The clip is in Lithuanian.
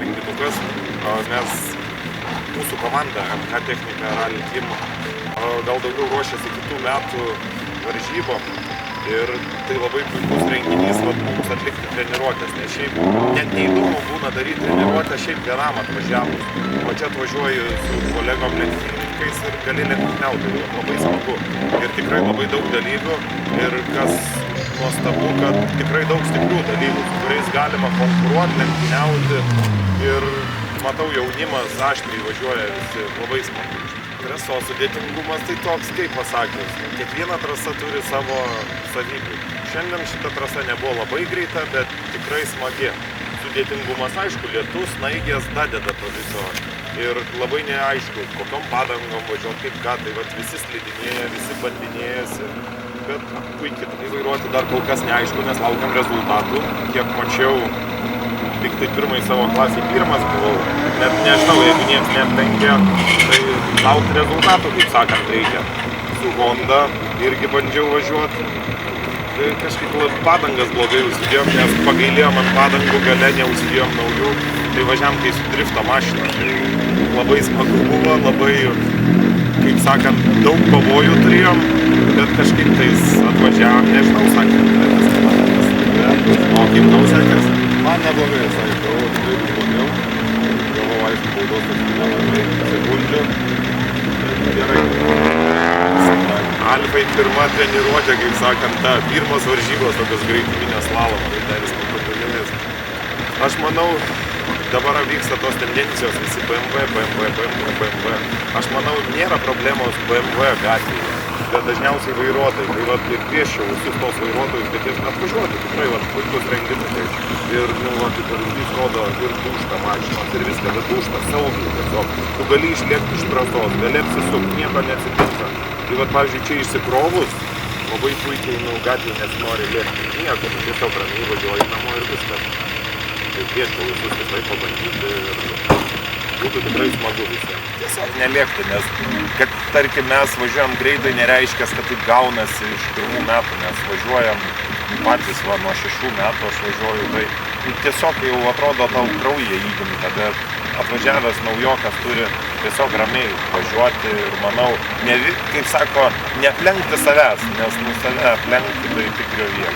renginukas, nes mūsų komanda MK Technika Rally Team gal daugiau ruošiasi kitų metų varžybom. Ir tai labai puikus renginys mums atlikti treniruotės, nes šiaip net neįdomu būna daryti treniruotę šiaip vienam atvažiavus. O čia atvažiuoju su kolegom lenktynininkais ir gali lenktyniauti, labai smagu. Ir tikrai labai daug dalyvių ir kas nuostabu, kad tikrai daug stiprių dalyvių, su kuriais galima konkuruoti, lenktyniauti. Ir matau, jaunimas aštriai važiuoja visi, labai smagu. Trasos sudėtingumas tai toks, kaip pasakius, kiekviena trasa turi savo savybių. Šiandien šita trasa nebuvo labai greita, bet tikrai smagi. Sudėtingumas, aišku, lietus, snaigės dadeda to viso. Ir labai neaišku, kokiom padangom važiuoti, kaip ką, tai visi slidinėja, visi bandinėjasi. Bet puikiai tai vairuoti dar kol kas neaišku, nes laukiam rezultatų. Kiek mačiau, tik tai pirmai savo klasėj pirmas buvau. Net nežinau, jeigu nieks neaplenkė, tai laukti rezultatų, kaip sakant, reikia. Su Honda irgi bandžiau važiuoti. Tai kažkaip padangas blogai užsidėjom, nes pagailėjom ant padangų gale, neužsidėjom naujų. Tai važiavam kai su drifto mašina. Tai labai smagu buvo, labai, kaip sakant, daug pavojų turėjom, bet kažkaip tais atvažiavom, nežinau, sakant, o kaip tau sekės? Man neblogai, sakė, gavau tikrai blogiau. Gavau, aišku, baudos nemažai sekundžių. Gerai. Alfai pirma treniruotė, kaip sakant, ta pirmos varžybos, tokios greituminės slalomą, tai dar jis pakalbėjęs. Aš manau, dabar vyksta tos tendencijos visi BMW. Aš manau, nėra problemos BMW gatvėje, bet dažniausiai vairuotojai. Tai ir kviesčiau visus tos vairuotojus, kad jie atvažiuoti, tikrai puikus renginukai. Ir, kaip pavyzdys rodo, ir dūšta mašinos, ir viską, bet dūšta saugiai tiesiog. Tu gali išlėkti iš trasos, gali apsisukti, nieko neatsitinka. Tai pavyzdžiui, čia išsikrovus, labai puikiai gatvėje nesinori lėkti. Nieko, tiesiog ramiai važiuoji namo ir viskas. Tai kviesčiau visus tikrai pabandyti ir būtų tikrai smagu visiems. Tiesiog nelėkti, nes, kad, tarkim, mes važiuojam greitai, nereiškia, kad taip gaunasi iš pirmų metų, nes važiuojam patys, nuo 6 metų aš važiuoju, tai tiesiog jau atrodo tau kraujyje įgimta, bet atvažiavęs naujokas turi tiesiog ramiai važiuoti ir manau, kaip sako, neaplenkti savęs, nes save aplenkti tai tik griovyje.